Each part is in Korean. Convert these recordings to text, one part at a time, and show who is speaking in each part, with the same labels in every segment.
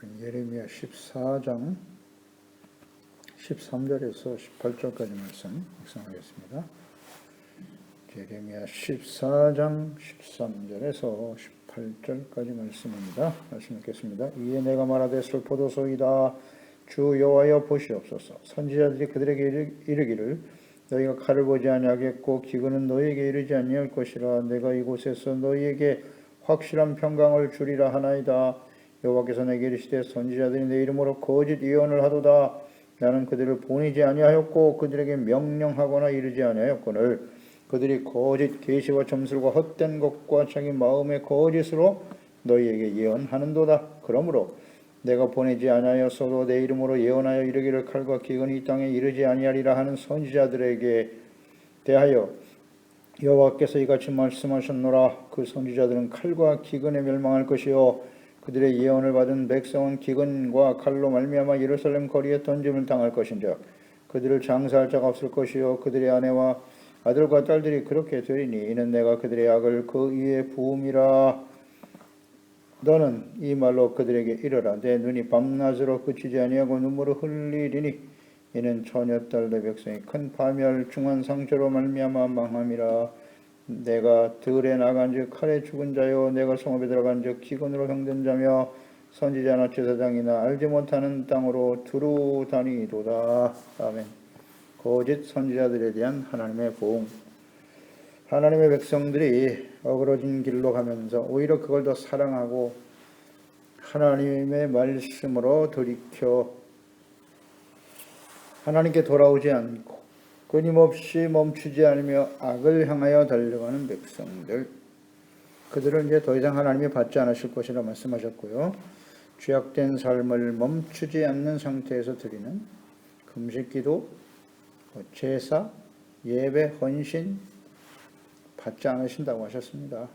Speaker 1: 예레미야 14장 13절에서 18절까지 말씀 묵상하겠습니다. 예레미야 14장 13절에서 18절까지 말씀입니다. 말씀 읽겠습니다. 이에 내가 말하되 슬포도소이다. 주 여호와여 보시옵소서. 선지자들이 그들에게 이르기를 너희가 칼을 보지 아니하겠고 기근은 너희에게 이르지 아니할 것이라. 내가 이곳에서 너희에게 확실한 평강을 주리라 하나이다. 여호와께서 내게 이르시되 선지자들이 내 이름으로 거짓 예언을 하도다. 나는 그들을 보내지 아니하였고 그들에게 명령하거나 이르지 아니하였거늘 그들이 거짓 계시와 점술과 헛된 것과 자기 마음의 거짓으로 너희에게 예언하는도다. 그러므로 내가 보내지 아니하였어도 내 이름으로 예언하여 이르기를 칼과 기근이 이 땅에 이르지 아니하리라 하는 선지자들에게 대하여 여호와께서 이같이 말씀하셨노라. 그 선지자들은 칼과 기근에 멸망할 것이요 그들의 예언을 받은 백성은 기근과 칼로 말미암아 예루살렘 거리에 던짐을 당할 것인즉 그들을 장사할 자가 없을 것이요 그들의 아내와 아들과 딸들이 그렇게 되리니 이는 내가 그들의 악을 그 위에 부음이라. 너는 이 말로 그들에게 이르라. 내 눈이 밤낮으로 그치지 아니하고 눈물을 흘리리니 이는 처녀딸 내 백성이 큰 파멸 중한 상처로 말미암아 망함이라. 내가 들에 나간즉 칼에 죽은 자요 내가 성읍에 들어간즉 기근으로 병든 자며 선지자나 제사장이나 알지 못하는 땅으로 두루 다니도다. 아멘. 거짓 선지자들에 대한 하나님의 보응. 하나님의 백성들이 어그러진 길로 가면서 오히려 그걸 더 사랑하고 하나님의 말씀으로 돌이켜 하나님께 돌아오지 않고 끊임없이 멈추지 않으며 악을 향하여 달려가는 백성들, 그들은 이제 더 이상 하나님이 받지 않으실 것이라 말씀하셨고요. 죄악된 삶을 멈추지 않는 상태에서 드리는 금식기도, 제사, 예배, 헌신 받지 않으신다고 하셨습니다.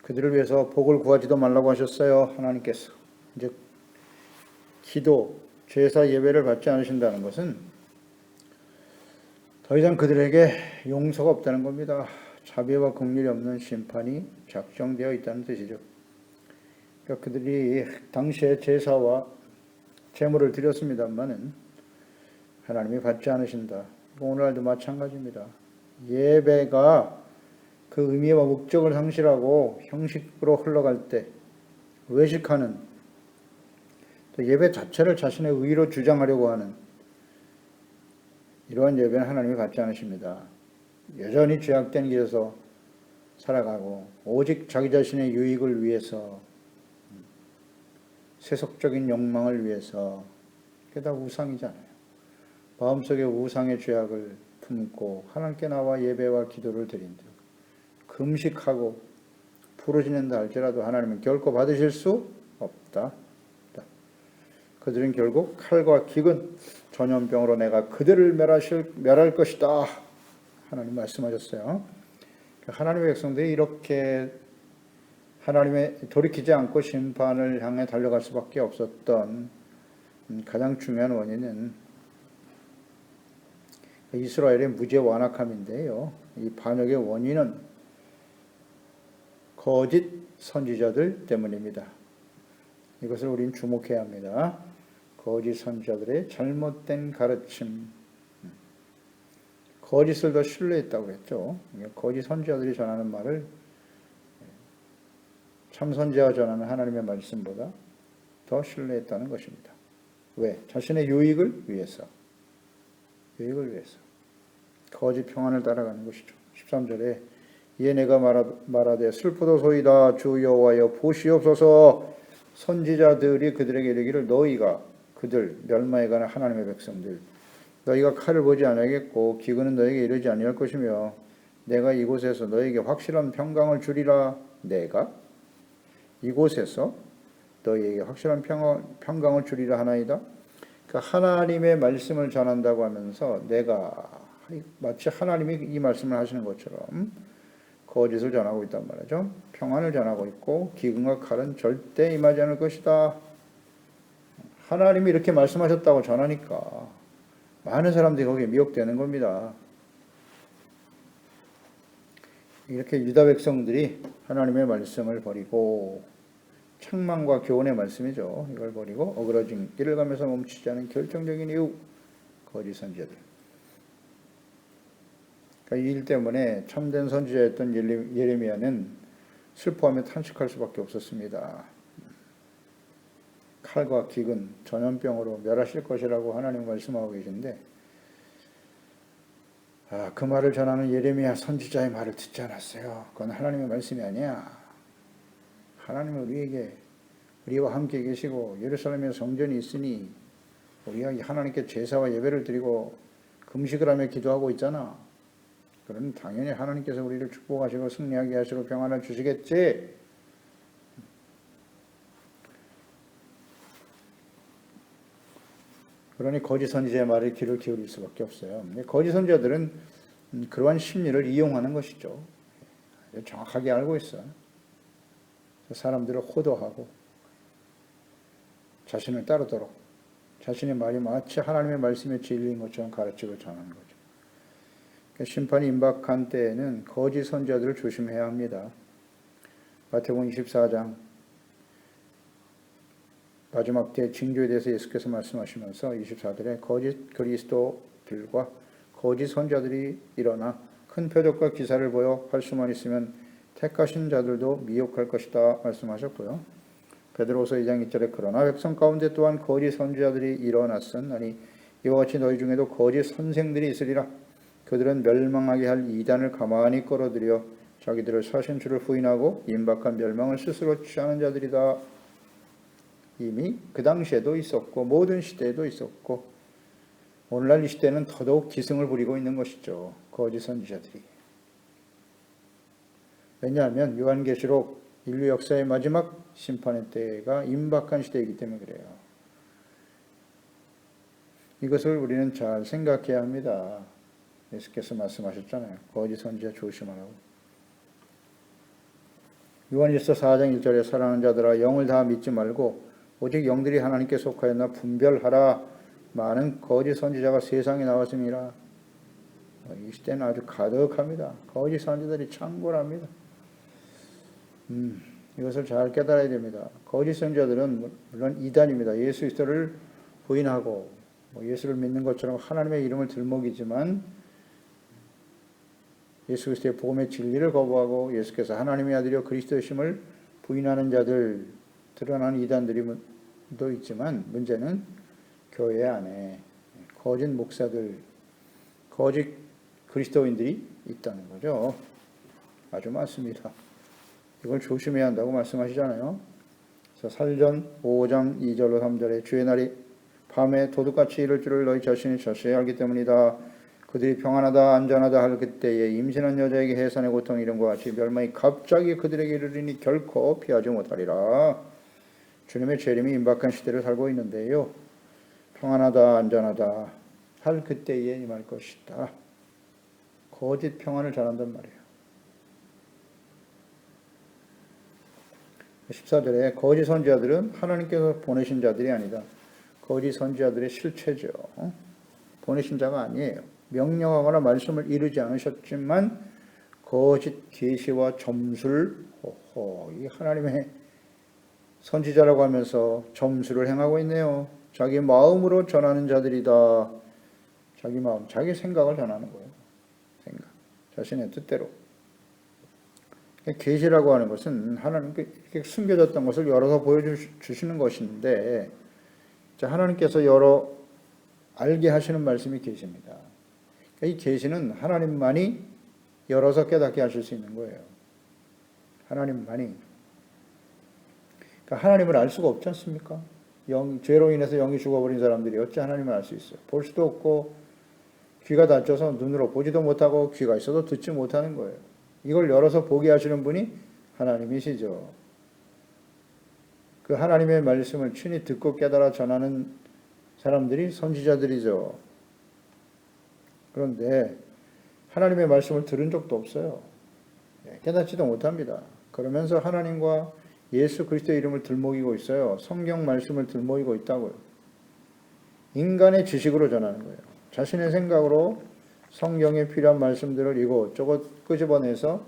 Speaker 1: 그들을 위해서 복을 구하지도 말라고 하셨어요. 하나님께서. 이제 기도, 제사, 예배를 받지 않으신다는 것은 더 이상 그들에게 용서가 없다는 겁니다. 자비와 긍휼이 없는 심판이 작정되어 있다는 뜻이죠. 그러니까 그들이 당시에 제사와 제물을 드렸습니다만은 하나님이 받지 않으신다. 오늘날도 마찬가지입니다. 예배가 그 의미와 목적을 상실하고 형식으로 흘러갈 때 외식하는, 또 예배 자체를 자신의 의로 주장하려고 하는 이러한 예배는 하나님이 받지 않으십니다. 여전히 죄악된 길에서 살아가고 오직 자기 자신의 유익을 위해서, 세속적인 욕망을 위해서, 그게 다 우상이잖아요. 마음속에 우상의 죄악을 품고 하나님께 나와 예배와 기도를 드린다. 금식하고 부르짖는다 할지라도 하나님은 결코 받으실 수 없다. 그들은 결국 칼과 기근, 전염병으로 내가 그들을 멸할 것이다. 하나님 말씀하셨어요. 하나님의 백성들이 이렇게 하나님의 돌이키지 않고 심판을 향해 달려갈 수밖에 없었던 가장 중요한 원인은 이스라엘의 무죄 완악함인데요. 이 반역의 원인은 거짓 선지자들 때문입니다. 이것을 우리는 주목해야 합니다. 거짓 선지자들의 잘못된 가르침, 거짓을 더 신뢰했다고 했죠. 거짓 선지자들이 전하는 말을 참 선지자가 전하는 하나님의 말씀보다 더 신뢰했다는 것입니다. 왜? 자신의 유익을 위해서. 거짓 평안을 따라가는 것이죠. 13절에 이에 내가 말하되 슬프도소이다. 주 여호와여 보시옵소서. 선지자들이 그들에게 이르기를 너희가 그들 멸망에 관한 하나님의 백성들, 너희가 칼을 보지 아니하겠고 기근은 너희에게 이르지 아니할 것이며 내가 이곳에서 너희에게 확실한 평강을 주리라. 내가 이곳에서 너희에게 확실한 평강을 주리라 하나이다. 그러니까 하나님의 말씀을 전한다고 하면서 내가 마치 하나님이 이 말씀을 하시는 것처럼 거짓을 전하고 있단 말이죠. 평안을 전하고 있고 기근과 칼은 절대 임하지 않을 것이다. 하나님이 이렇게 말씀하셨다고 전하니까 많은 사람들이 거기에 미혹되는 겁니다. 이렇게 유다 백성들이 하나님의 말씀을 버리고 책망과 교훈의 말씀이죠. 이걸 버리고 어그러진 길을 가면서 멈추지 않은 결정적인 이유, 거짓 선지자들. 그러니까 이 일 때문에 참된 선지자였던 예레미야는 슬퍼하며 탄식할 수밖에 없었습니다. 칼과 기근, 전염병으로 멸하실 것이라고 하나님 말씀하고 계신데, 그 말을 전하는 예레미야 선지자의 말을 듣지 않았어요. 그건 하나님의 말씀이 아니야. 하나님은 우리와 함께 계시고 예루살렘에 성전이 있으니 우리가 하나님께 제사와 예배를 드리고 금식을 하며 기도하고 있잖아. 그러면 당연히 하나님께서 우리를 축복하시고 승리하게 하시고 평안을 주시겠지. 그러니 거짓 선지자의 말에 귀를 기울일 수밖에 없어요. 거짓 선지자들은 그러한 심리를 이용하는 것이죠. 정확하게 알고 있어요. 사람들을 호도하고 자신을 따르도록 자신의 말이 마치 하나님의 말씀에 진리인 것처럼 가르치고 전하는 거죠. 심판이 임박한 때에는 거짓 선지자들을 조심해야 합니다. 마태복음 24장 마지막 때 징조에 대해서 예수께서 말씀하시면서 24절에 거짓 그리스도들과 거짓 선지자들이 일어나 큰 표적과 기사를 보여 할 수만 있으면 택하신 자들도 미혹할 것이다 말씀하셨고요. 베드로후서 2장 2절에 그러나 백성 가운데 또한 거짓 선지자들이 일어났으니 이와 같이 너희 중에도 거짓 선생들이 있으리라. 그들은 멸망하게 할 이단을 가만히 끌어들여 자기들을 사신 주를 부인하고 임박한 멸망을 스스로 취하는 자들이다. 이미 그 당시에도 있었고 모든 시대에도 있었고 오늘날 이 시대는 더더욱 기승을 부리고 있는 것이죠. 거짓 선지자들이. 왜냐하면 요한계시록 인류 역사의 마지막 심판의 때가 임박한 시대이기 때문에 그래요. 이것을 우리는 잘 생각해야 합니다. 예수께서 말씀하셨잖아요. 거짓 선지자 조심하라고. 요한일서 4장 1절에 사랑하는 자들아 영을 다 믿지 말고 오직 영들이 하나님께 속하였나 분별하라. 많은 거짓 선지자가 세상에 나왔습니다. 이 시대는 아주 가득합니다. 거짓 선지자들이 창궐합니다. 이것을 잘 깨달아야 됩니다. 거짓 선지자들은 물론 이단입니다. 예수 그리스도를 부인하고 예수를 믿는 것처럼 하나님의 이름을 들먹이지만 예수 그리스도의 복음의 진리를 거부하고 예수께서 하나님의 아들이요 그리스도이심을 부인하는 자들, 드러나는 이단들도 있지만 문제는 교회 안에 거짓 목사들, 거짓 그리스도인들이 있다는 거죠. 아주 많습니다. 이걸 조심해야 한다고 말씀하시잖아요. 그래서 살전 5장 2절로 3절에 주의 날이 밤에 도둑같이 이를 줄을 너희 자신이 자세히 알기 때문이다. 그들이 평안하다 안전하다 할 그때에 임신한 여자에게 해산의 고통 이름과 같이 멸망이 갑자기 그들에게 이르리니 결코 피하지 못하리라. 주님의 재림이 임박한 시대를 살고 있는데요. 평안하다 안전하다 할 그때에 임할 것이다. 거짓 평안을 잘한단 말이에요. 14절에 거짓 선지자들은 하나님께서 보내신 자들이 아니다. 거짓 선지자들의 실체죠. 보내신 자가 아니에요. 명령하거나 말씀을 이루지 않으셨지만 거짓 계시와 점술, 이 하나님의 선지자라고 하면서 점술을 행하고 있네요. 자기 마음으로 전하는 자들이다. 자기 마음, 자기 생각을 전하는 거예요. 생각, 자신의 뜻대로. 계시라고 하는 것은 하나님께 숨겨졌던 것을 열어서 보여주시는 것인데 하나님께서 열어 알게 하시는 말씀이 계시입니다. 이 계시는 하나님만이 열어서 깨닫게 하실 수 있는 거예요. 하나님만이. 그러니까 하나님을 알 수가 없지 않습니까? 죄로 인해서 영이 죽어버린 사람들이 어찌 하나님을 알 수 있어요? 볼 수도 없고 귀가 닫혀서 눈으로 보지도 못하고 귀가 있어도 듣지 못하는 거예요. 이걸 열어서 보게 하시는 분이 하나님이시죠. 그 하나님의 말씀을 친히 듣고 깨달아 전하는 사람들이 선지자들이죠. 그런데 하나님의 말씀을 들은 적도 없어요. 깨닫지도 못합니다. 그러면서 하나님과 예수 그리스도의 이름을 들먹이고 있어요. 성경 말씀을 들먹이고 있다고요. 인간의 지식으로 전하는 거예요. 자신의 생각으로 성경에 필요한 말씀들을 이것저것 끄집어내서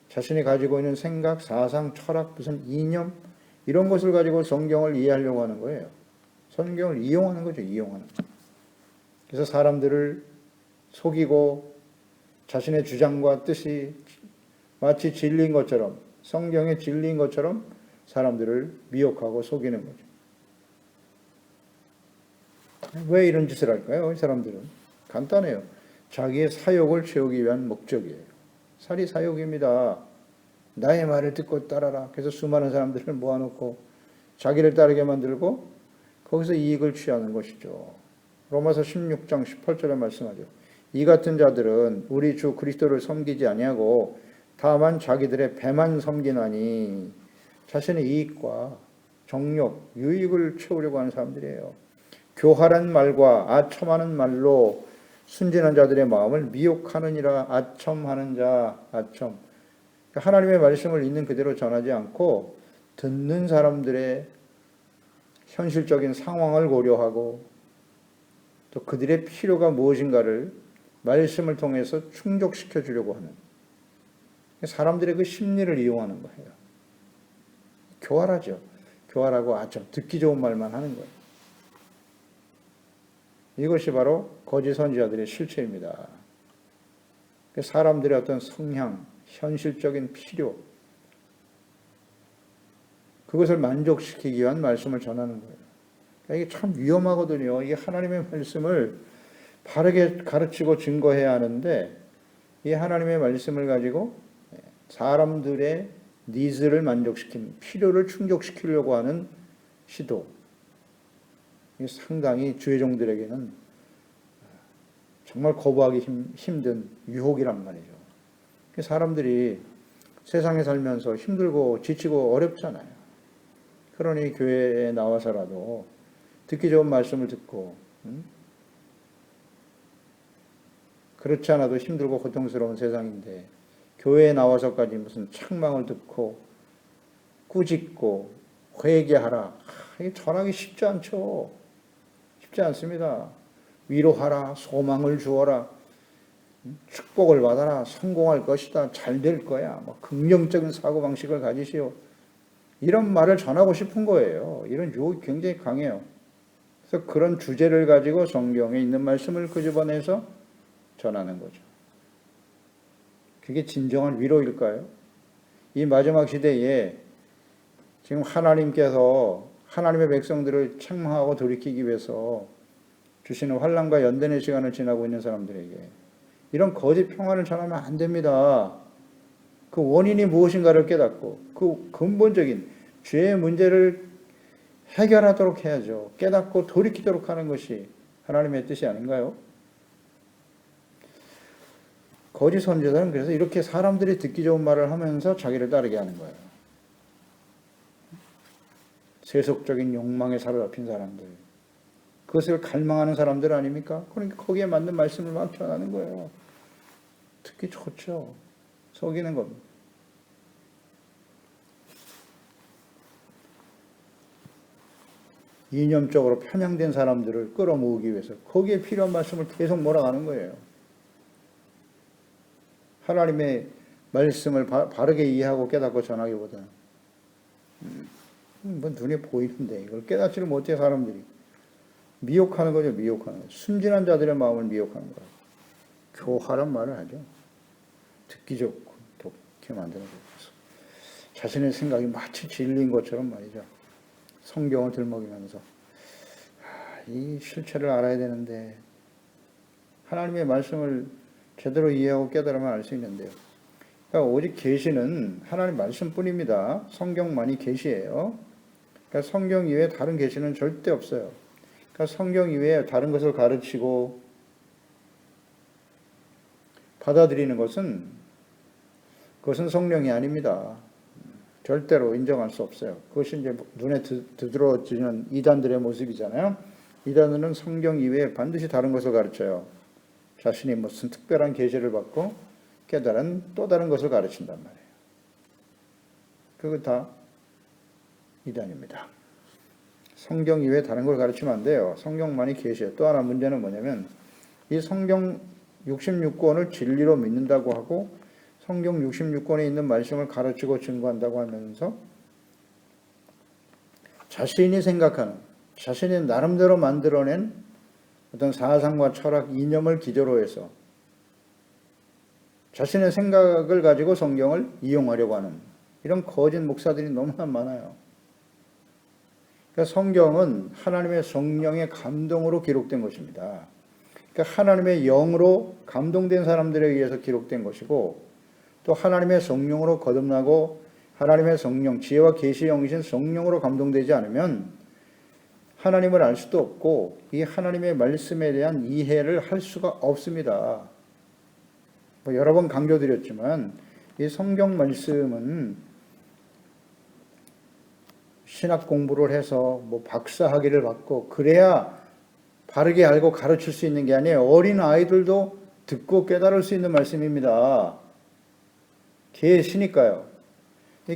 Speaker 1: 자신이 가지고 있는 생각, 사상, 철학, 무슨 이념 이런 것을 가지고 성경을 이해하려고 하는 거예요. 성경을 이용하는 거죠. 이용하는 거. 그래서 사람들을 속이고 자신의 주장과 뜻이 마치 진리인 것처럼, 성경의 진리인 것처럼 사람들을 미혹하고 속이는 거죠. 왜 이런 짓을 할까요? 이 사람들은 간단해요. 자기의 사욕을 채우기 위한 목적이에요. 살이 사욕입니다. 나의 말을 듣고 따라라. 그래서 수많은 사람들을 모아놓고 자기를 따르게 만들고 거기서 이익을 취하는 것이죠. 로마서 16장 18절에 말씀하죠. 이 같은 자들은 우리 주 그리스도를 섬기지 아니하고 다만 자기들의 배만 섬기나니, 자신의 이익과 정욕, 유익을 채우려고 하는 사람들이에요. 교활한 말과 아첨하는 말로 순진한 자들의 마음을 미혹하느니라. 아첨하는 자, 아첨. 하나님의 말씀을 있는 그대로 전하지 않고 듣는 사람들의 현실적인 상황을 고려하고 또 그들의 필요가 무엇인가를 말씀을 통해서 충족시켜 주려고 하는, 사람들의 그 심리를 이용하는 거예요. 교활하죠. 교활하고 아첨, 듣기 좋은 말만 하는 거예요. 이것이 바로 거짓 선지자들의 실체입니다. 사람들의 어떤 성향, 현실적인 필요, 그것을 만족시키기 위한 말씀을 전하는 거예요. 그러니까 이게 참 위험하거든요. 이게 하나님의 말씀을 바르게 가르치고 증거해야 하는데, 이 하나님의 말씀을 가지고 사람들의 니즈를 만족시키는, 필요를 충족시키려고 하는 시도, 상당히 주의 종들에게는 정말 거부하기 힘든 유혹이란 말이죠. 사람들이 세상에 살면서 힘들고 지치고 어렵잖아요. 그러니 교회에 나와서라도 듣기 좋은 말씀을 듣고, 그렇지 않아도 힘들고 고통스러운 세상인데 교회에 나와서까지 무슨 책망을 듣고 꾸짖고 회개하라, 이게 전하기 쉽지 않죠. 쉽지 않습니다. 위로하라, 소망을 주어라, 축복을 받아라, 성공할 것이다, 잘 될 거야, 긍정적인 사고방식을 가지시오, 이런 말을 전하고 싶은 거예요. 이런 유혹이 굉장히 강해요. 그래서 그런 주제를 가지고 성경에 있는 말씀을 끄집어내서 전하는 거죠. 그게 진정한 위로일까요? 이 마지막 시대에 지금 하나님께서 하나님의 백성들을 책망하고 돌이키기 위해서 주시는 환난과 연단의 시간을 지나고 있는 사람들에게 이런 거짓 평안을 전하면 안 됩니다. 그 원인이 무엇인가를 깨닫고 그 근본적인 죄의 문제를 해결하도록 해야죠. 깨닫고 돌이키도록 하는 것이 하나님의 뜻이 아닌가요? 거짓 선지자는 그래서 이렇게 사람들이 듣기 좋은 말을 하면서 자기를 따르게 하는 거예요. 세속적인 욕망에 사로잡힌 사람들, 그것을 갈망하는 사람들 아닙니까? 그러니까 거기에 맞는 말씀을 막 전하는 거예요. 듣기 좋죠. 속이는 겁니다. 이념적으로 편향된 사람들을 끌어모으기 위해서 거기에 필요한 말씀을 계속 몰아가는 거예요. 하나님의 말씀을 바르게 이해하고 깨닫고 전하기보다는 눈에 보이는데 이걸 깨닫지를 못해 사람들이 미혹하는 거죠. 미혹하는 거죠. 순진한 자들의 마음을 미혹하는 거예요. 교활한 말을 하죠. 듣기 좋고 좋게 만드는 거죠. 자신의 생각이 마치 진리인 것처럼 말이죠. 성경을 들먹이면서 이 실체를 알아야 되는데 하나님의 말씀을 제대로 이해하고 깨달으면 알 수 있는데요. 그러니까 오직 계시는 하나님 말씀뿐입니다. 성경만이 계시예요. 그러니까 성경 이외에 다른 계시는 절대 없어요. 그러니까 성경 이외에 다른 것을 가르치고 받아들이는 것은 그것은 성령이 아닙니다. 절대로 인정할 수 없어요. 그것이 이제 눈에 드러지는 이단들의 모습이잖아요. 이단들은 성경 이외에 반드시 다른 것을 가르쳐요. 자신이 무슨 특별한 계시를 받고 깨달은 또 다른 것을 가르친단 말이에요. 그거 다 이단입니다. 성경 이외에 다른 걸 가르치면 안 돼요. 성경만이 계시예요. 또 하나 문제는 뭐냐면 이 성경 66권을 진리로 믿는다고 하고 성경 66권에 있는 말씀을 가르치고 증거한다고 하면서 자신이 생각하는, 자신이 나름대로 만들어낸 어떤 사상과 철학, 이념을 기조로 해서 자신의 생각을 가지고 성경을 이용하려고 하는 이런 거짓 목사들이 너무나 많아요. 그러니까 성경은 하나님의 성령의 감동으로 기록된 것입니다. 그러니까 하나님의 영으로 감동된 사람들에 의해서 기록된 것이고, 또 하나님의 성령으로 거듭나고 하나님의 성령, 지혜와 계시의 영이신 성령으로 감동되지 않으면 하나님을 알 수도 없고 이 하나님의 말씀에 대한 이해를 할 수가 없습니다. 여러 번 강조드렸지만 이 성경 말씀은 신학 공부를 해서 박사 학위를 받고 그래야 바르게 알고 가르칠 수 있는 게 아니에요. 어린 아이들도 듣고 깨달을 수 있는 말씀입니다. 계시니까요.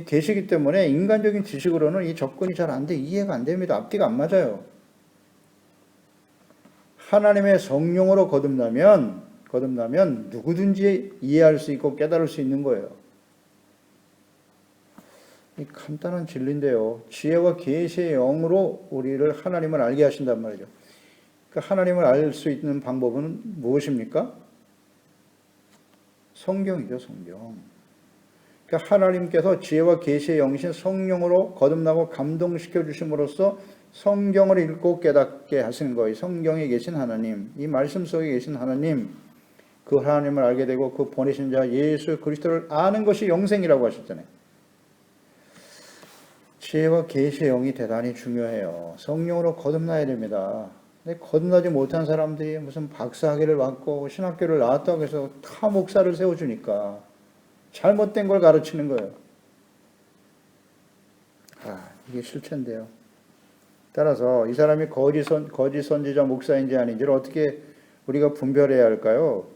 Speaker 1: 계시기 때문에 인간적인 지식으로는 이 접근이 잘 안 돼, 이해가 안 됩니다. 앞뒤가 안 맞아요. 하나님의 성령으로 거듭나면 누구든지 이해할 수 있고 깨달을 수 있는 거예요. 이 간단한 진리인데요. 지혜와 계시의 영으로 우리를 하나님을 알게 하신단 말이죠. 그러니까 하나님을 알 수 있는 방법은 무엇입니까? 성경이죠, 성경. 그러니까 하나님께서 지혜와 계시의 영이신 성령으로 거듭나고 감동시켜 주심으로써 성경을 읽고 깨닫게 하시는 거예요. 성경에 계신 하나님, 이 말씀 속에 계신 하나님, 그 하나님을 알게 되고 그 보내신 자 예수 그리스도를 아는 것이 영생이라고 하셨잖아요. 지혜와 계시의 영이 대단히 중요해요. 성령으로 거듭나야 됩니다. 근데 거듭나지 못한 사람들이 무슨 박사학위를 받고 신학교를 나왔다고 해서 다 목사를 세워주니까 잘못된 걸 가르치는 거예요. 이게 실체인데요. 따라서 이 사람이 거짓 선지자 목사인지 아닌지를 어떻게 우리가 분별해야 할까요?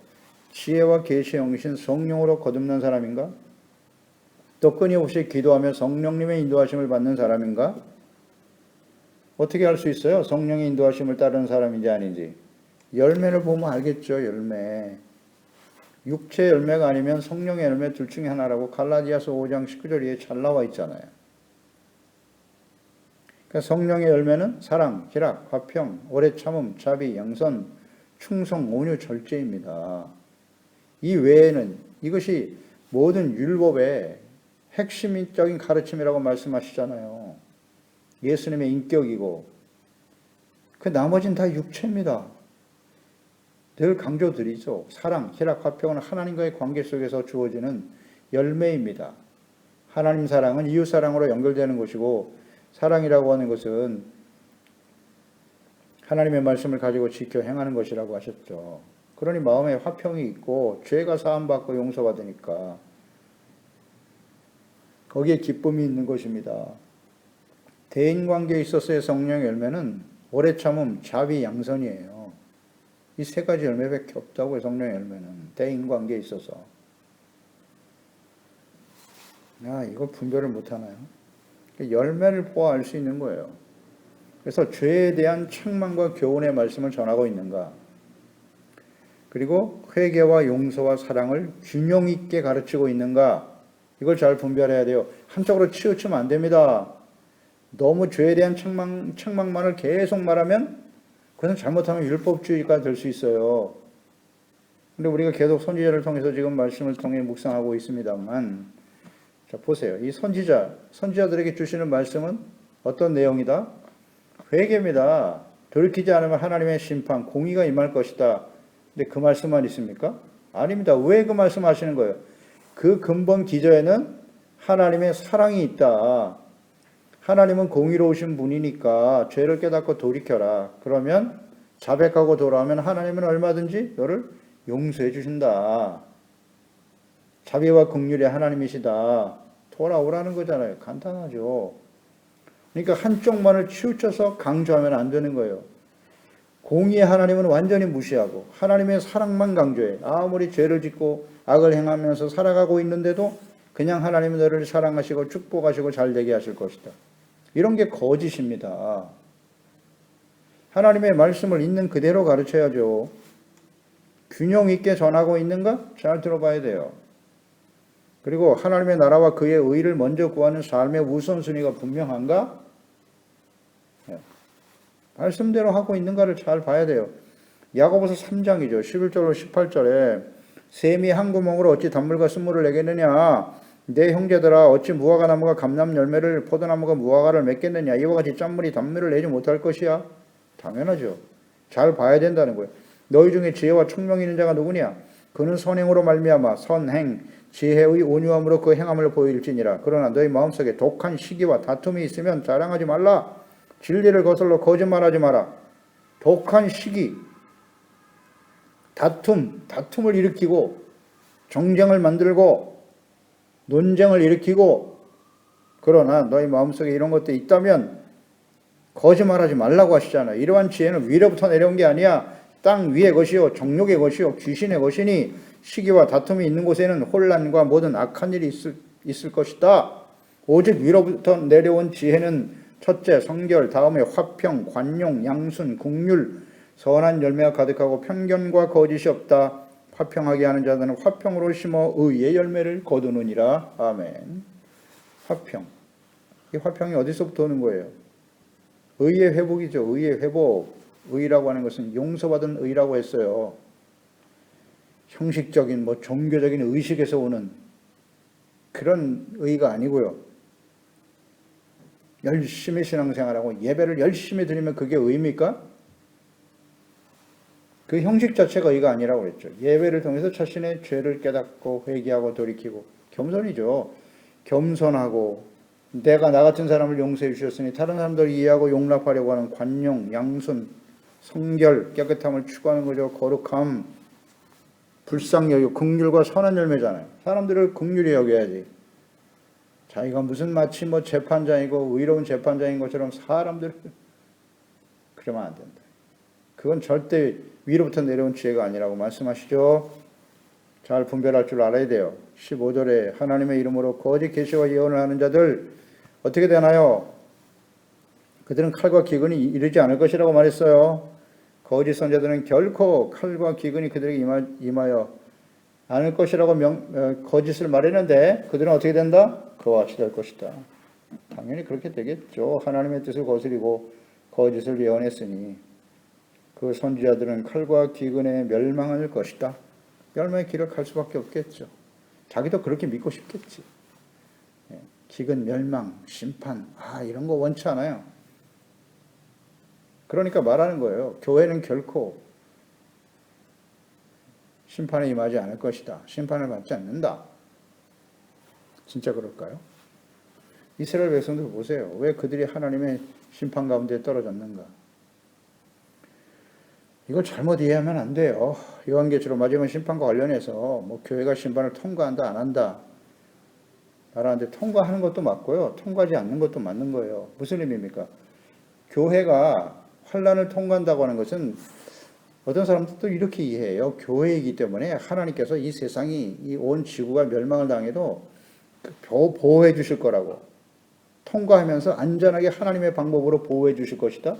Speaker 1: 지혜와 계시의 영이신 성령으로 거듭난 사람인가? 또 끊임없이 기도하며 성령님의 인도하심을 받는 사람인가? 어떻게 알 수 있어요? 성령의 인도하심을 따르는 사람인지 아닌지. 열매를 보면 알겠죠. 열매. 육체의 열매가 아니면 성령의 열매 둘 중에 하나라고 갈라디아서 5장 19절에 잘 나와 있잖아요. 그러니까 성령의 열매는 사랑, 희락, 화평, 오래 참음, 자비, 양선, 충성, 온유, 절제입니다. 이 외에는 이것이 모든 율법의 핵심적인 가르침이라고 말씀하시잖아요. 예수님의 인격이고 그 나머지는 다 육체입니다. 늘 강조드리죠. 사랑, 희락, 화평은 하나님과의 관계 속에서 주어지는 열매입니다. 하나님 사랑은 이웃 사랑으로 연결되는 것이고 사랑이라고 하는 것은 하나님의 말씀을 가지고 지켜 행하는 것이라고 하셨죠. 그러니 마음에 화평이 있고 죄가 사함받고 용서받으니까 거기에 기쁨이 있는 것입니다. 대인관계에 있어서의 성령의 열매는 오래 참음, 자비, 양선이에요. 이 세 가지 열매밖에 없다고요. 성령의 열매는 대인관계에 있어서. 이거 분별을 못하나요? 열매를 보아 알 수 있는 거예요. 그래서 죄에 대한 책망과 교훈의 말씀을 전하고 있는가, 그리고 회개와 용서와 사랑을 균형 있게 가르치고 있는가, 이걸 잘 분별해야 돼요. 한쪽으로 치우치면 안 됩니다. 너무 죄에 대한 책망만을 계속 말하면 그것은 잘못하면 율법주의가 될 수 있어요. 근데 우리가 계속 선지자를 통해서 지금 말씀을 통해 묵상하고 있습니다만, 자 보세요. 이 선지자들에게 주시는 말씀은 어떤 내용이다? 회개입니다. 돌이키지 않으면 하나님의 심판, 공의가 임할 것이다. 근데 그 말씀만 있습니까? 아닙니다. 왜 그 말씀 하시는 거예요? 그 근본 기저에는 하나님의 사랑이 있다. 하나님은 공의로우신 분이니까 죄를 깨닫고 돌이켜라. 그러면 자백하고 돌아오면 하나님은 얼마든지 너를 용서해 주신다. 자비와 긍휼의 하나님이시다. 돌아오라는 거잖아요. 간단하죠. 그러니까 한쪽만을 치우쳐서 강조하면 안 되는 거예요. 공의의 하나님은 완전히 무시하고 하나님의 사랑만 강조해. 아무리 죄를 짓고 악을 행하면서 살아가고 있는데도 그냥 하나님은 너를 사랑하시고 축복하시고 잘되게 하실 것이다. 이런 게 거짓입니다. 하나님의 말씀을 있는 그대로 가르쳐야죠. 균형 있게 전하고 있는가? 잘 들어봐야 돼요. 그리고 하나님의 나라와 그의 의를 먼저 구하는 삶의 우선순위가 분명한가? 말씀대로 하고 있는가를 잘 봐야 돼요. 야고보서 3장이죠. 11절로 18절에 샘이 한 구멍으로 어찌 단물과 쓴물을 내겠느냐. 내 형제들아 어찌 무화과 나무가 감람 열매를 포도나무가 무화과를 맺겠느냐. 이와 같이 짠물이 단물을 내지 못할 것이야. 당연하죠. 잘 봐야 된다는 거예요. 너희 중에 지혜와 총명이 있는 자가 누구냐. 그는 선행으로 말미암아 선행 지혜의 온유함으로 그 행함을 보일지니라. 그러나 너희 마음속에 독한 시기와 다툼이 있으면 자랑하지 말라. 진리를 거슬러 거짓말하지 마라. 독한 시기, 다툼을 일으키고 정쟁을 만들고 논쟁을 일으키고, 그러나 너희 마음속에 이런 것도 있다면 거짓말하지 말라고 하시잖아요. 이러한 지혜는 위로부터 내려온 게 아니야. 땅 위의 것이요 정욕의 것이요 귀신의 것이니 시기와 다툼이 있는 곳에는 혼란과 모든 악한 일이 있을 것이다. 오직 위로부터 내려온 지혜는 첫째 성결, 다음에 화평, 관용, 양순, 긍휼, 선한 열매가 가득하고 편견과 거짓이 없다. 화평하게 하는 자들은 화평으로 심어 의의 열매를 거두느니라. 아멘. 화평. 이 화평이 어디서부터 오는 거예요? 의의 회복이죠. 의의 회복. 의라고 하는 것은 용서받은 의라고 했어요. 형식적인 종교적인 의식에서 오는 그런 의가 아니고요. 열심히 신앙생활하고 예배를 열심히 드리면 그게 의입니까? 그 형식 자체가 의가 아니라고 그랬죠. 예배를 통해서 자신의 죄를 깨닫고 회개하고 돌이키고, 겸손이죠. 겸손하고 내가 나 같은 사람을 용서해 주셨으니 다른 사람들 이해하고 용납하려고 하는 관용, 양순, 성결, 깨끗함을 추구하는 거죠. 거룩함, 불쌍여유, 긍휼과 선한 열매잖아요. 사람들을 긍휼히 여겨야지. 자기가 무슨 마치 재판장이고 의로운 재판장인 것처럼 사람들을, 그러면 안 된다. 그건 절대 위로부터 내려온 지혜가 아니라고 말씀하시죠. 잘 분별할 줄 알아야 돼요. 15절에 하나님의 이름으로 거짓 계시와 예언을 하는 자들 어떻게 되나요? 그들은 칼과 기근이 이르지 않을 것이라고 말했어요. 거짓 선자들은 결코 칼과 기근이 그들에게 임하여 않을 것이라고 거짓을 말했는데 그들은 어떻게 된다? 그와 같이 될 것이다. 당연히 그렇게 되겠죠. 하나님의 뜻을 거스리고 거짓을 예언했으니 그 선지자들은 칼과 기근에 멸망할 것이다. 멸망의 길을 갈 수밖에 없겠죠. 자기도 그렇게 믿고 싶겠지. 기근, 멸망, 심판, 이런 거 원치 않아요. 그러니까 말하는 거예요. 교회는 결코 심판에 임하지 않을 것이다. 심판을 받지 않는다. 진짜 그럴까요? 이스라엘 백성들 보세요. 왜 그들이 하나님의 심판 가운데 떨어졌는가? 이걸 잘못 이해하면 안 돼요. 요한계시록 마지막 심판과 관련해서 교회가 심판을 통과한다 안 한다 말하는데, 통과하는 것도 맞고요. 통과하지 않는 것도 맞는 거예요. 무슨 의미입니까? 교회가 환난을 통과한다고 하는 것은 어떤 사람들도 이렇게 이해해요. 교회이기 때문에 하나님께서 이 세상이, 이 온 지구가 멸망을 당해도 보호해 주실 거라고, 통과하면서 안전하게 하나님의 방법으로 보호해 주실 것이다.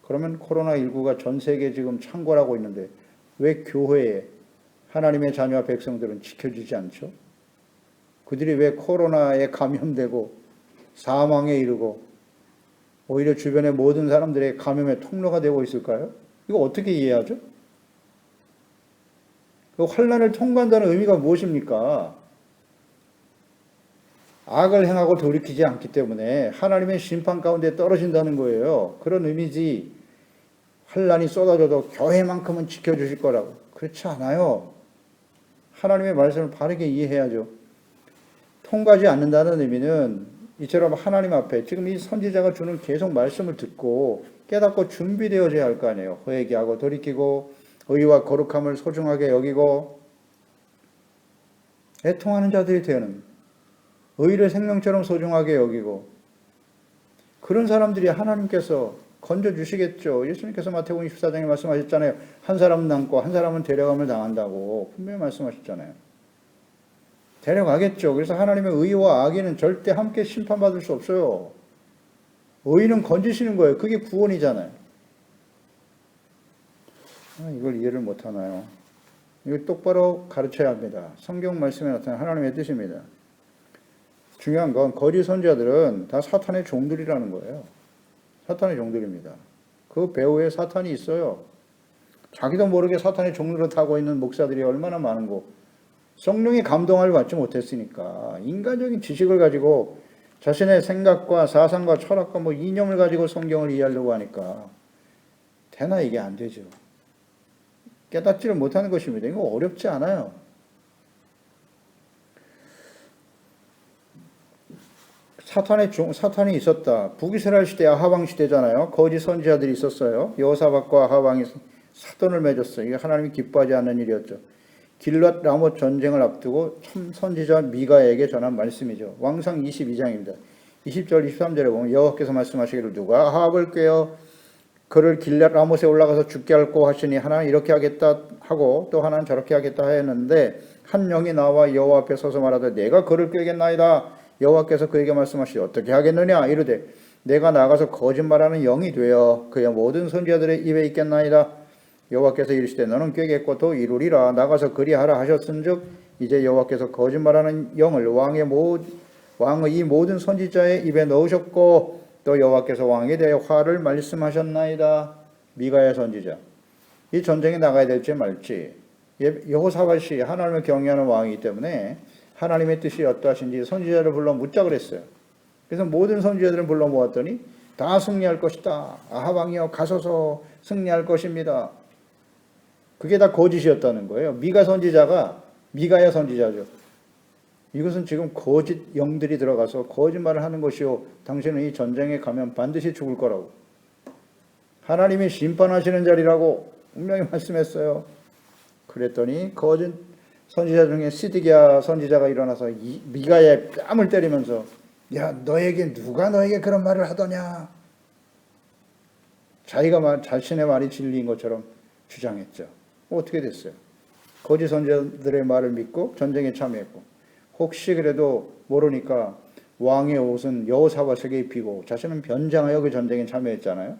Speaker 1: 그러면 코로나19가 전 세계에 지금 창궐하고 있는데 왜 교회에 하나님의 자녀와 백성들은 지켜주지 않죠? 그들이 왜 코로나에 감염되고 사망에 이르고 오히려 주변의 모든 사람들의 감염의 통로가 되고 있을까요? 이거 어떻게 이해하죠? 그 환난을 통과한다는 의미가 무엇입니까? 악을 행하고 돌이키지 않기 때문에 하나님의 심판 가운데 떨어진다는 거예요. 그런 의미지. 환난이 쏟아져도 교회만큼은 지켜주실 거라고. 그렇지 않아요. 하나님의 말씀을 바르게 이해해야죠. 통과하지 않는다는 의미는 이처럼 하나님 앞에 지금 이 선지자가 주는 계속 말씀을 듣고 깨닫고 준비되어져야 할 거 아니에요. 회개하고 돌이키고 의와 거룩함을 소중하게 여기고 애통하는 자들이 되는, 의를 생명처럼 소중하게 여기고, 그런 사람들이 하나님께서 건져주시겠죠. 예수님께서 마태복음 24장에 말씀하셨잖아요. 한 사람은 남고 한 사람은 데려감을 당한다고 분명히 말씀하셨잖아요. 데려가겠죠. 그래서 하나님의 의와 악에는 절대 함께 심판받을 수 없어요. 의는 건지시는 거예요. 그게 구원이잖아요. 이걸 이해를 못하나요? 이걸 똑바로 가르쳐야 합니다. 성경 말씀에 나타난 하나님의 뜻입니다. 중요한 건 거짓 선지자들은 다 사탄의 종들이라는 거예요. 사탄의 종들입니다. 그 배후에 사탄이 있어요. 자기도 모르게 사탄의 종로를 타고 있는 목사들이 얼마나 많은고, 성령의 감동을 받지 못했으니까 인간적인 지식을 가지고 자신의 생각과 사상과 철학과 이념을 가지고 성경을 이해하려고 하니까 되나 이게 안 되죠. 깨닫지를 못하는 것입니다. 이거 어렵지 않아요. 사탄이 있었다. 북이스라엘 시대 아하방 시대잖아요. 거짓 선지자들이 있었어요. 여호사밧과 아하방이 사돈을 맺었어요. 이게 하나님이 기뻐하지 않는 일이었죠. 길랏 라못 전쟁을 앞두고 참 선지자 미가에게 전한 말씀이죠. 왕상 22장입니다. 20절 23절에 보면 여호와께서 말씀하시기를 누가 아합을 꾀어 그를 길랏 라못에 올라가서 죽게 할고 하시니 하나는 이렇게 하겠다 하고 또 하나는 저렇게 하겠다 하였는데 한 영이 나와 여호와 앞에 서서 말하되 내가 그를 꾀겠나이다. 여호와께서 그에게 말씀하시되 어떻게 하겠느냐 이르되 내가 나가서 거짓말하는 영이 되어 그의 모든 선지자들의 입에 있겠나이다. 여호와께서 이르시되 너는 꾀겠고 또 이루리라. 나가서 그리하라 하셨은즉 이제 여호와께서 거짓말하는 영을 왕의 이 모든 선지자의 입에 넣으셨고 또 여호와께서 왕에 대하여 화를 말씀하셨나이다. 미가야 선지자. 이 전쟁에 나가야 될지 말지. 여호사밧이 하나님을 경외하는 왕이기 때문에 하나님의 뜻이 어떠하신지 선지자를 불러 묻자 그랬어요. 그래서 모든 선지자들을 불러 모았더니 다 승리할 것이다. 아합 왕이여 가소서 승리할 것입니다. 그게 다 거짓이었다는 거예요. 미가야 선지자죠. 이것은 지금 거짓 영들이 들어가서 거짓말을 하는 것이요. 당신은 이 전쟁에 가면 반드시 죽을 거라고. 하나님이 심판하시는 자리라고 분명히 말씀했어요. 그랬더니 거짓 선지자 중에 시드기야 선지자가 일어나서 미가야의 뺨을 때리면서 야 누가 너에게 그런 말을 하더냐. 자신의 말이 진리인 것처럼 주장했죠. 어떻게 됐어요? 거짓 선지자들의 말을 믿고 전쟁에 참여했고 혹시 그래도 모르니까 왕의 옷은 여호사밧에게 입히고 자신은 변장하여 그 전쟁에 참여했잖아요.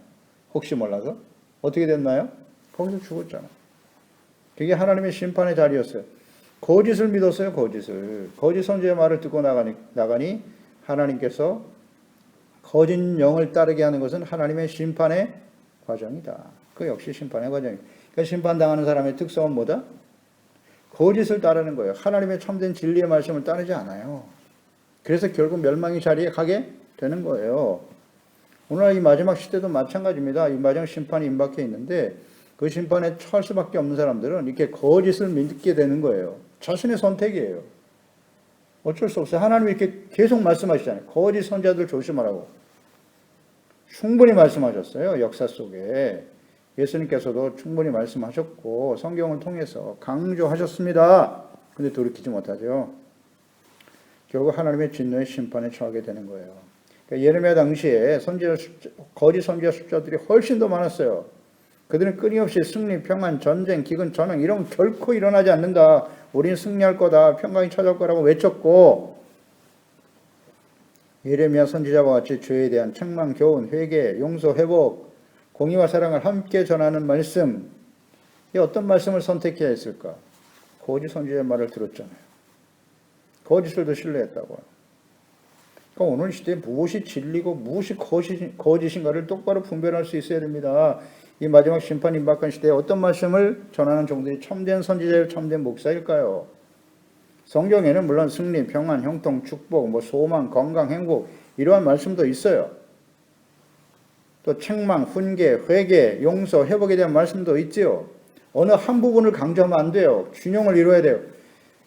Speaker 1: 혹시 몰라서 어떻게 됐나요? 거기서 죽었잖아요. 그게 하나님의 심판의 자리였어요. 거짓을 믿었어요. 거짓 선지자의 말을 듣고 나가니 하나님께서 거짓 영을 따르게 하는 것은 하나님의 심판의 과정이다. 그 역시 심판의 과정입니다. 그러니까 심판당하는 사람의 특성은 뭐다? 거짓을 따르는 거예요. 하나님의 참된 진리의 말씀을 따르지 않아요. 그래서 결국 멸망의 자리에 가게 되는 거예요. 오늘 이 마지막 시대도 마찬가지입니다. 이 마지막 심판이 임박해 있는데 그 심판에 처할 수밖에 없는 사람들은 이렇게 거짓을 믿게 되는 거예요. 자신의 선택이에요. 어쩔 수 없어요. 하나님이 이렇게 계속 말씀하시잖아요. 거짓 선지자들 조심하라고. 충분히 말씀하셨어요. 역사 속에. 예수님께서도 충분히 말씀하셨고 성경을 통해서 강조하셨습니다. 근데 돌이키지 못하죠. 결국 하나님의 진노의 심판에 처하게 되는 거예요. 그러니까 예레미야 당시에 거짓 선지자 숫자들이 훨씬 더 많았어요. 그들은 끊임없이 승리, 평안, 전쟁, 기근, 전황 이런 결코 일어나지 않는다. 우리는 승리할 거다. 평강이 찾아올 거라고 외쳤고 예레미야 선지자와 같이 죄에 대한 책망, 교훈, 회개, 용서, 회복, 공의와 사랑을 함께 전하는 말씀. 이 어떤 말씀을 선택해야 했을까? 거짓 선지자의 말을 들었잖아요. 거짓을도 신뢰했다고요. 그러니까 오늘 시대에 무엇이 진리고 무엇이 거짓인가를 똑바로 분별할 수 있어야 됩니다. 이 마지막 심판 임박한 시대에 어떤 말씀을 전하는 종들이 참된 선지자요 참된 목사일까요? 성경에는 물론 승리, 평안, 형통, 축복, 소망, 건강, 행복 이러한 말씀도 있어요. 또 책망, 훈계, 회개, 용서, 회복에 대한 말씀도 있지요. 어느 한 부분을 강조하면 안 돼요. 균형을 이루어야 돼요.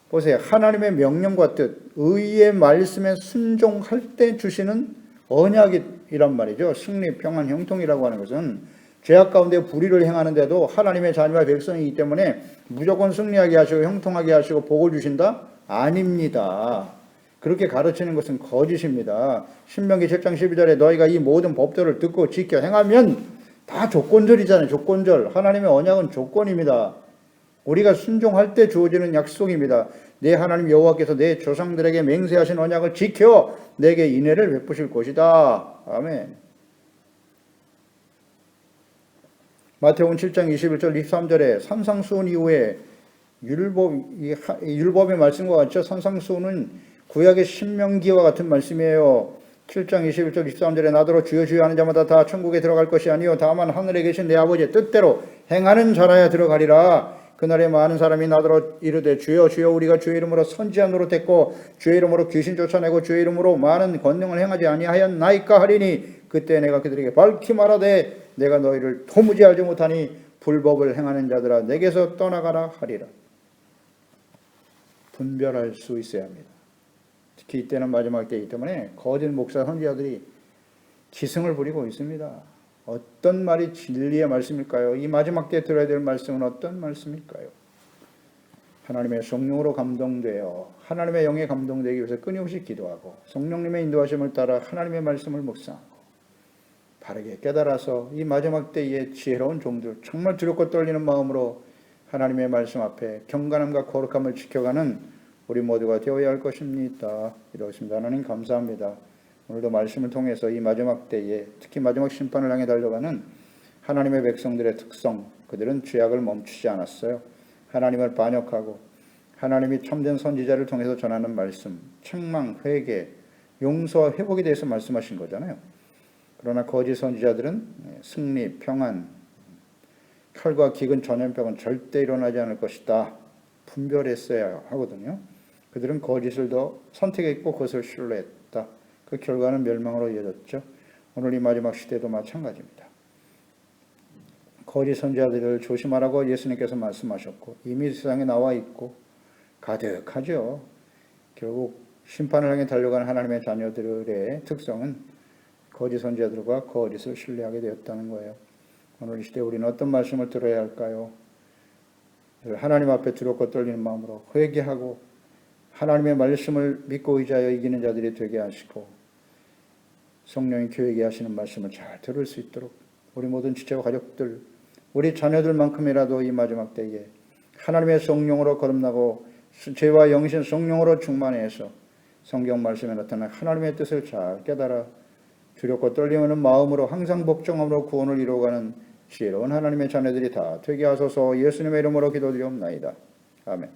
Speaker 1: 보세요. 하나님의 명령과 뜻, 의의 말씀에 순종할 때 주시는 언약이란 말이죠. 승리, 평안, 형통이라고 하는 것은 죄악 가운데 불의를 행하는데도 하나님의 자녀와 백성이기 때문에 무조건 승리하게 하시고 형통하게 하시고 복을 주신다? 아닙니다. 그렇게 가르치는 것은 거짓입니다. 신명기 7장 12절에 너희가 이 모든 법도를 듣고 지켜 행하면 다 조건절이잖아요. 조건절. 하나님의 언약은 조건입니다. 우리가 순종할 때 주어지는 약속입니다. 내 하나님 여호와께서 내 조상들에게 맹세하신 언약을 지켜 내게 인애를 베푸실 것이다. 아멘. 마태복음 7장 21절 23절에 산상수훈 이후에 율법의 말씀과 같죠. 산상수훈은 구약의 신명기와 같은 말씀이에요. 7장 21절 23절에 나더러 주여 주여 하는 자마다 다 천국에 들어갈 것이 아니요 다만 하늘에 계신 내 아버지의 뜻대로 행하는 자라야 들어가리라. 그날에 많은 사람이 나더러 이르되 주여 주여 우리가 주의 이름으로 선지자 노릇했고 주의 이름으로 귀신 쫓아내고 주의 이름으로 많은 권능을 행하지 아니하였나이까 하리니 그때 내가 그들에게 밝히 말하되 내가 너희를 도무지 알지 못하니 불법을 행하는 자들아 내게서 떠나가라 하리라. 분별할 수 있어야 합니다. 특히 이때는 마지막 때이기 때문에 거짓 목사 선지자들이 기승을 부리고 있습니다. 어떤 말이 진리의 말씀일까요? 이 마지막 때 들어야 될 말씀은 어떤 말씀일까요? 하나님의 성령으로 감동되어 하나님의 영에 감동되기 위해서 끊임없이 기도하고 성령님의 인도하심을 따라 하나님의 말씀을 묵상하고 바르게 깨달아서 이 마지막 때의 지혜로운 종들 정말 두렵고 떨리는 마음으로 하나님의 말씀 앞에 경건함과 거룩함을 지켜가는 우리 모두가 되어야 할 것입니다. 기도하겠습니다. 하나님 감사합니다. 오늘도 말씀을 통해서 이 마지막 때에 특히 마지막 심판을 향해 달려가는 하나님의 백성들의 특성, 그들은 죄악을 멈추지 않았어요. 하나님을 반역하고 하나님이 참된 선지자를 통해서 전하는 말씀, 책망, 회개, 용서와 회복에 대해서 말씀하신 거잖아요. 그러나 거짓 선지자들은 승리, 평안, 칼과 기근, 전염병은 절대 일어나지 않을 것이다. 분별했어야 하거든요. 그들은 거짓을 더 선택했고 그것을 신뢰했다. 그 결과는 멸망으로 이어졌죠. 오늘 이 마지막 시대도 마찬가지입니다. 거짓 선지자들을 조심하라고 예수님께서 말씀하셨고 이미 세상에 나와 있고 가득하죠. 결국 심판을 향해 달려가는 하나님의 자녀들의 특성은 거짓 선지자들과 거짓을 신뢰하게 되었다는 거예요. 오늘 이 시대에 우리는 어떤 말씀을 들어야 할까요? 하나님 앞에 두렵고 떨리는 마음으로 회개하고 하나님의 말씀을 믿고 의지하여 이기는 자들이 되게 하시고 성령이 교회에게 하시는 말씀을 잘 들을 수 있도록 우리 모든 지체와 가족들, 우리 자녀들만큼이라도 이 마지막 때에 하나님의 성령으로 거듭나고 죄와 영신 성령으로 충만해서 성경 말씀에 나타난 하나님의 뜻을 잘 깨달아 두렵고 떨리는 마음으로 항상 복종함으로 구원을 이루어가는 지혜로운 하나님의 자녀들이 다 되게 하소서. 예수님의 이름으로 기도드리옵나이다. 아멘.